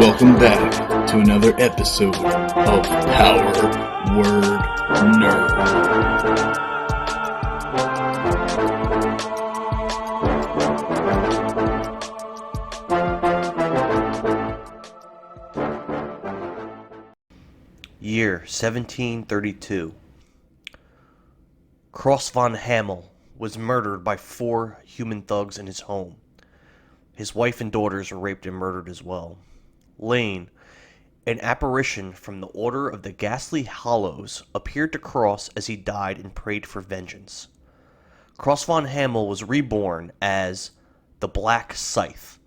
Welcome back to another episode of Power Word Nerd. Year 1732. Cross von Hamel was murdered by 4 human thugs in his home. His wife and daughters were raped and murdered as well. Lane, an apparition from the Order of the Ghastly Hollows, appeared to Cross as he died and prayed for vengeance. Cross von Hamel was reborn as the Black Scythe,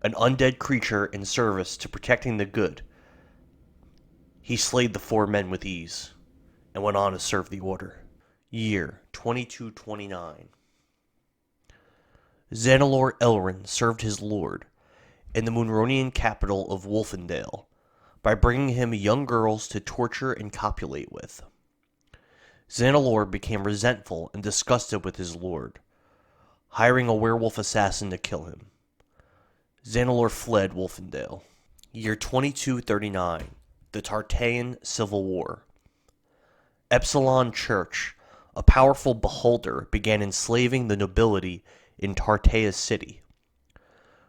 an undead creature in service to protecting the good. He slayed the 4 men with ease, and went on to serve the Order. Year 2229. Xanalor Elrin served his lord in the Moonronian capital of Wolfendale by bringing him young girls to torture and copulate with. Xanalor became resentful and disgusted with his lord, hiring a werewolf assassin to kill him. Xanalor fled Wolfendale. Year 2239. The Tarteian Civil War. Epsilon Church, a powerful beholder, began enslaving the nobility in Tarteia city.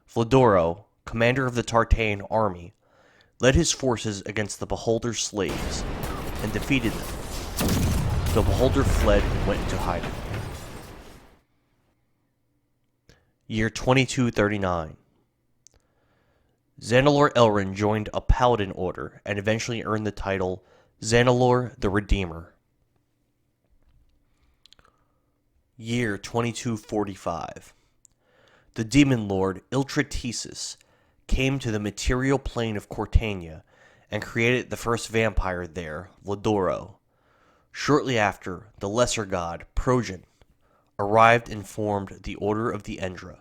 Vladoro, commander of the Tarteian army, led his forces against the beholder's slaves and defeated them. The beholder fled and went into hiding. Year 2239. Xanalor Elrin joined a paladin order and eventually earned the title Xanalor the Redeemer. Year 2245. The demon lord Iltratesis came to the material plane of Cortania and created the first vampire there, Vladoro. Shortly after, the lesser god, Progen, arrived and formed the Order of the Endra.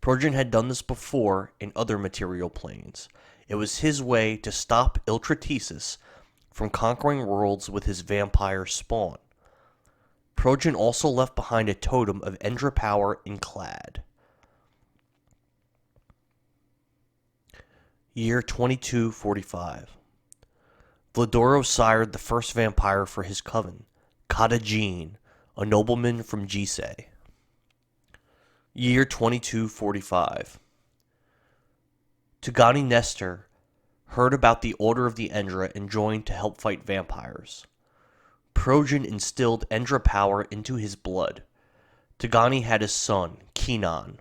Progen had done this before in other material planes. It was his way to stop Iltratesis from conquering worlds with his vampire spawn. Progen also left behind a totem of Endra power in Clad. Year 2245. Vladoro sired the first vampire for his coven, Kadajin, a nobleman from Gisei. Year 2245. Tugani Nestor heard about the Order of the Endra and joined to help fight vampires. Progen instilled Endra power into his blood. Tugani had a son, Kenan.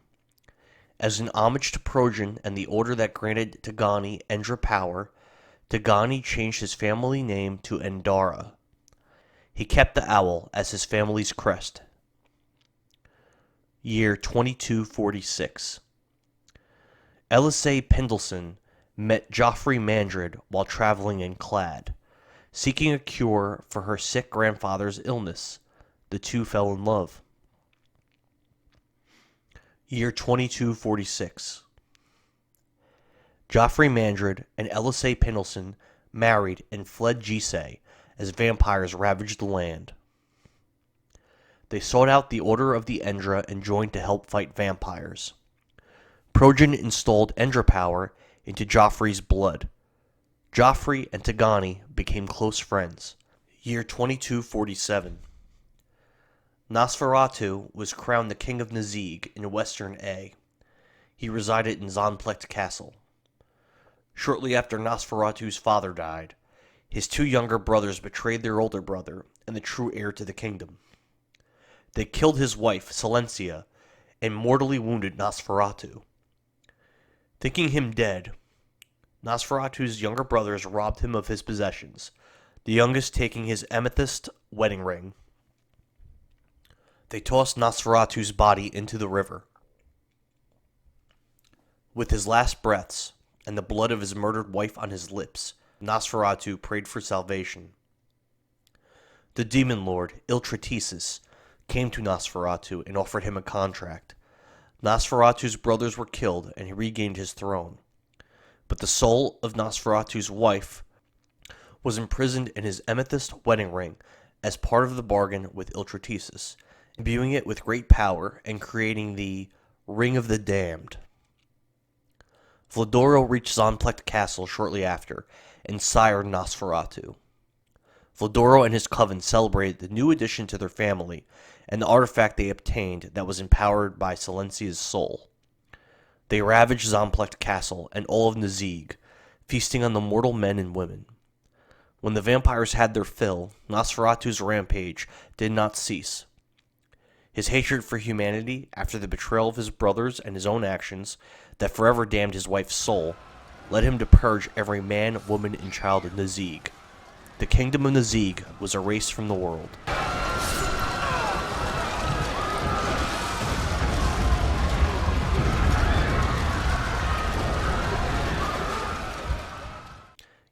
As an homage to Progen and the order that granted Tugani Endra power, Tugani changed his family name to Endara. He kept the owl as his family's crest. Year 2246. Elisay Pendelson met Joffrey Mandred while traveling in Clad, seeking a cure for her sick grandfather's illness. The two fell in love. Year 2246. Joffrey Mandred and Elisay Pendelson married and fled Gisei as vampires ravaged the land. They sought out the Order of the Endra and joined to help fight vampires. Progen installed Endra power into Joffrey's blood. Joffrey and Tugani became close friends. Year 2247. Nosferatu was crowned the King of Nazig in Western A. He resided in Zonplecht Castle. Shortly after Nosferatu's father died, his 2 younger brothers betrayed their older brother and the true heir to the kingdom. They killed his wife, Silencia, and mortally wounded Nosferatu. Thinking him dead, Nosferatu's younger brothers robbed him of his possessions, the youngest taking his amethyst wedding ring. They tossed Nosferatu's body into the river. With his last breaths and the blood of his murdered wife on his lips, Nosferatu prayed for salvation. The demon lord, Iltratesis, came to Nosferatu and offered him a contract. Nosferatu's brothers were killed and he regained his throne. But the soul of Nosferatu's wife was imprisoned in his amethyst wedding ring as part of the bargain with Iltratesis, imbuing it with great power and creating the Ring of the Damned. Vlodoro reached Zonplect Castle shortly after and sired Nosferatu. Vlodoro and his coven celebrated the new addition to their family and the artifact they obtained that was empowered by Silencia's soul. They ravaged Zonplect Castle and all of Nazeeg, feasting on the mortal men and women. When the vampires had their fill, Nosferatu's rampage did not cease. His hatred for humanity, after the betrayal of his brothers and his own actions that forever damned his wife's soul, led him to purge every man, woman, and child in Nazeeg. The kingdom of Nazeeg was erased from the world.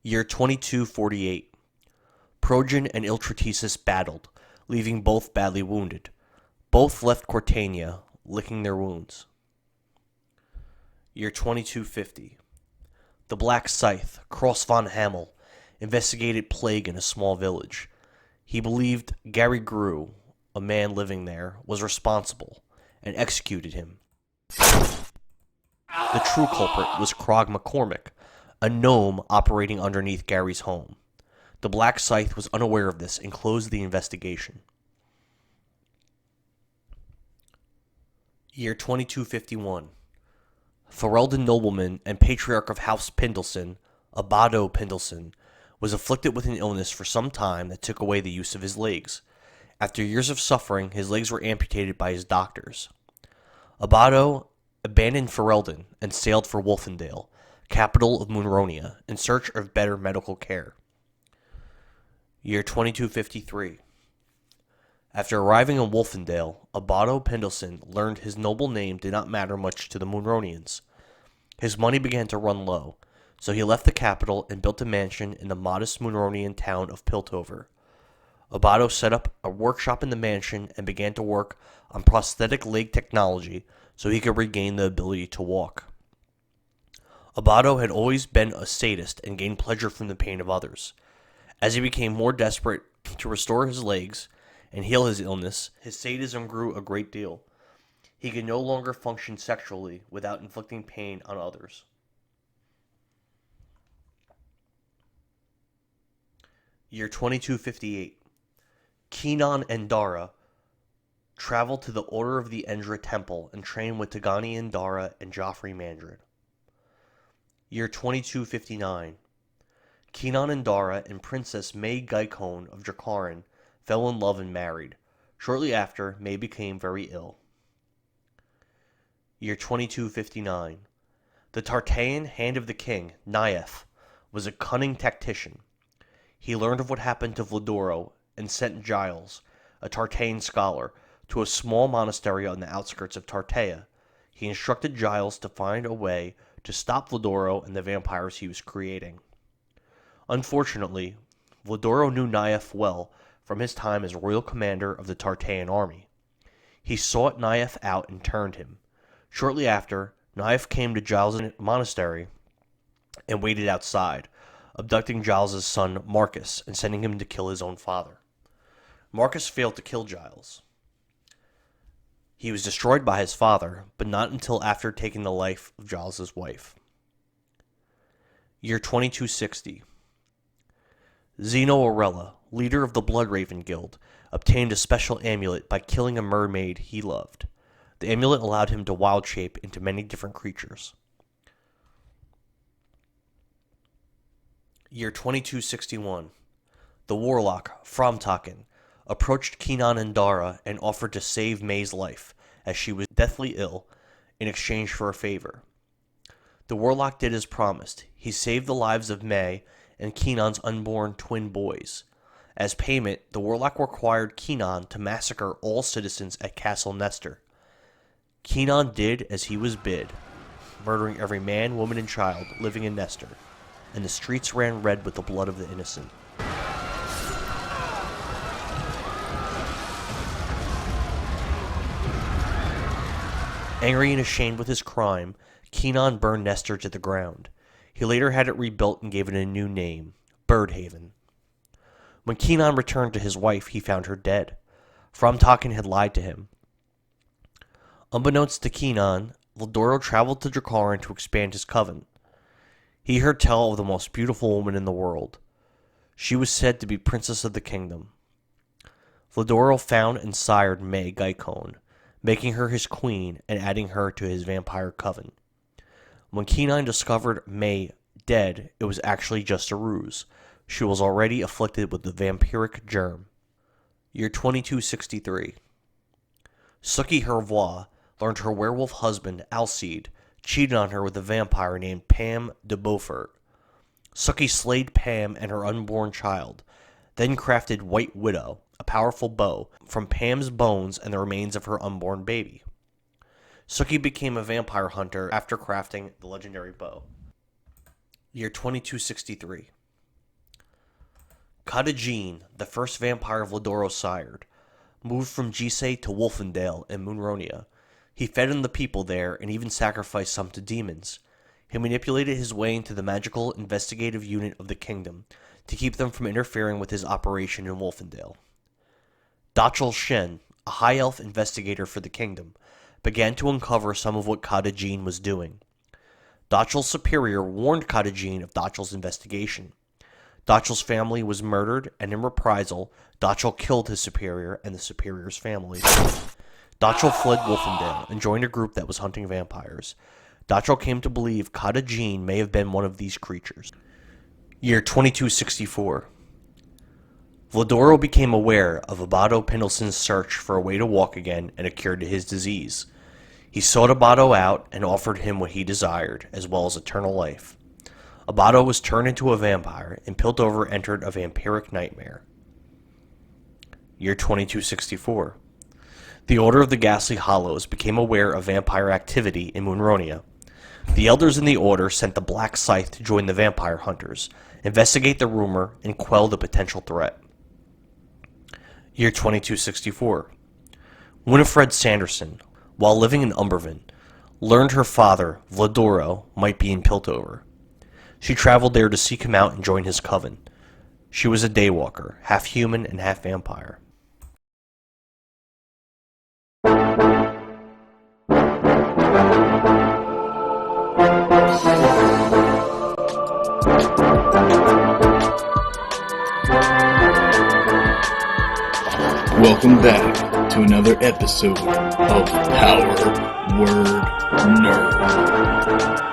Year 2248. Progen and Iltratesis battled, leaving both badly wounded. Both left Cortania, licking their wounds. Year 2250. The Black Scythe, Cross von Hamel, investigated plague in a small village. He believed Gary Grew, a man living there, was responsible, and executed him. The true culprit was Krog McCormick, a gnome operating underneath Gary's home. The Black Scythe was unaware of this and closed the investigation. Year 2251. Ferelden nobleman and patriarch of House Pindleson, Abado Pindleson, was afflicted with an illness for some time that took away the use of his legs. After years of suffering, his legs were amputated by his doctors. Abado abandoned Ferelden and sailed for Wolfendale, capital of Moonronia, in search of better medical care. Year 2253. After arriving in Wolfendale, Abado Pindleson learned his noble name did not matter much to the Moonronians. His money began to run low, so he left the capital and built a mansion in the modest Moonronian town of Piltover. Abado set up a workshop in the mansion and began to work on prosthetic leg technology so he could regain the ability to walk. Abado had always been a sadist and gained pleasure from the pain of others. As he became more desperate to restore his legs and heal his illness, his sadism grew a great deal. He could no longer function sexually without inflicting pain on others. Year 2258. Kenan and Dara traveled to the Order of the Endra Temple and trained with Tagani and Dara and Joffrey Mandred. Year 2259. Kenan and Dara and Princess May Gaikon of Dracarin fell in love and married. Shortly after, May became very ill. Year 2259. The Tarteian Hand of the King, Nyeth, was a cunning tactician. He learned of what happened to Vlodoro and sent Giles, a Tarteian scholar, to a small monastery on the outskirts of Tartea. He instructed Giles to find a way to stop Vlodoro and the vampires he was creating. Unfortunately, Vlodoro knew Nyeth well from his time as royal commander of the Tarteian army. He sought Nyeth out and turned him. Shortly after, Nyeth came to Giles' monastery and waited outside, abducting Giles' son Marcus and sending him to kill his own father. Marcus failed to kill Giles. He was destroyed by his father, but not until after taking the life of Giles' wife. Year 2260. Zeno Orella, leader of the Bloodraven Guild, obtained a special amulet by killing a mermaid he loved. The amulet allowed him to wild shape into many different creatures. Year 2261. The warlock, Framtaken, approached Kenan and Dara and offered to save May's life, as she was deathly ill, in exchange for a favor. The warlock did as promised. He saved the lives of May and Kenan's unborn twin boys. As payment, the warlock required Kenan to massacre all citizens at Castle Nestor. Kenan did as he was bid, murdering every man, woman, and child living in Nestor, and the streets ran red with the blood of the innocent. Angry and ashamed with his crime, Kenan burned Nestor to the ground. He later had it rebuilt and gave it a new name, Birdhaven. When Kenan returned to his wife, he found her dead. Framtaken had lied to him. Unbeknownst to Kenan, Vladoro traveled to Dracarin to expand his coven. He heard tell of the most beautiful woman in the world. She was said to be Princess of the Kingdom. Vladoro found and sired May Gaikon, making her his queen and adding her to his vampire coven. When Kenine discovered May dead, it was actually just a ruse. She was already afflicted with the vampiric germ. Year 2263. Suki Hervois learned her werewolf husband, Alcide, cheated on her with a vampire named Pam de Beaufort. Suki slayed Pam and her unborn child, then crafted White Widow, a powerful bow, from Pam's bones and the remains of her unborn baby. Suki became a vampire hunter after crafting the legendary bow. Year 2263. Cadagene, the first vampire Vladoro sired, moved from Gise to Wolfendale in Moonronia. He fed on the people there and even sacrificed some to demons. He manipulated his way into the magical investigative unit of the kingdom to keep them from interfering with his operation in Wolfendale. Dachel Shen, a high elf investigator for the kingdom, began to uncover some of what Cadagene was doing. Dachel's superior warned Cadagene of Dachel's investigation. Dachel's family was murdered, and in reprisal, Dachel killed his superior and the superior's family. Dachel fled Wolfendale and joined a group that was hunting vampires. Dachel came to believe Cadagene may have been one of these creatures. Year 2264. Vladoro became aware of Abado Pendleton's search for a way to walk again and a cure to his disease. He sought Abado out and offered him what he desired, as well as eternal life. Abado was turned into a vampire, and Piltover entered a vampiric nightmare. Year 2264. The Order of the Ghastly Hollows became aware of vampire activity in Moonronia. The elders in the Order sent the Black Scythe to join the vampire hunters, investigate the rumor, and quell the potential threat. Year 2264. Winifred Sanderson, while living in Umbervin, learned her father, Vladoro, might be in Piltover. She traveled there to seek him out and join his coven. She was a daywalker, half human and half vampire. Welcome back to another episode of Power Word Nerd.